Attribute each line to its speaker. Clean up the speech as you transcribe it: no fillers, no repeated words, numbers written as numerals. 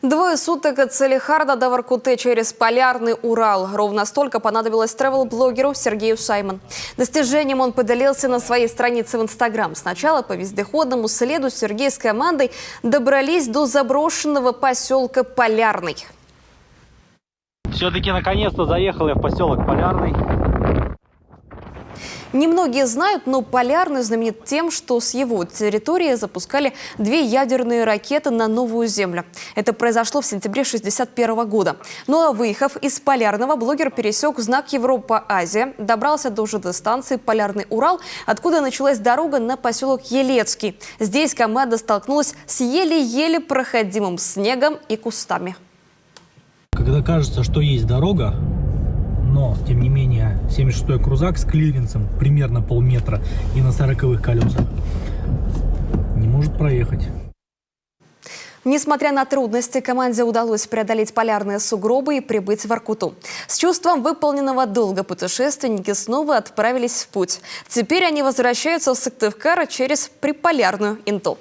Speaker 1: Двое суток от Салехарда до Воркуты через полярный Урал. Ровно столько понадобилось тревел-блогеру Сергею Саймон. Достижением он поделился на своей странице в Инстаграм. Сначала по вездеходному следу Сергей с командой добрались до заброшенного поселка Полярный.
Speaker 2: Все-таки наконец-то заехал я в поселок Полярный.
Speaker 1: Немногие знают, но Полярный знаменит тем, что с его территории запускали 2 ядерные ракеты на новую Землю. Это произошло в сентябре 1961 года. Ну а выехав из Полярного, блогер пересек знак Европа-Азия, добрался до ЖД-станции Полярный Урал, откуда началась дорога на поселок Елецкий. Здесь команда столкнулась с еле-еле проходимым снегом и кустами.
Speaker 3: Когда кажется, что есть дорога, но, тем не менее, 76-й крузак с клиренсом примерно полметра и на 40-х колесах не может проехать.
Speaker 1: Несмотря на трудности, команде удалось преодолеть полярные сугробы и прибыть в Воркуту. С чувством выполненного долга путешественники снова отправились в путь. Теперь они возвращаются в Сыктывкар через приполярную Инту.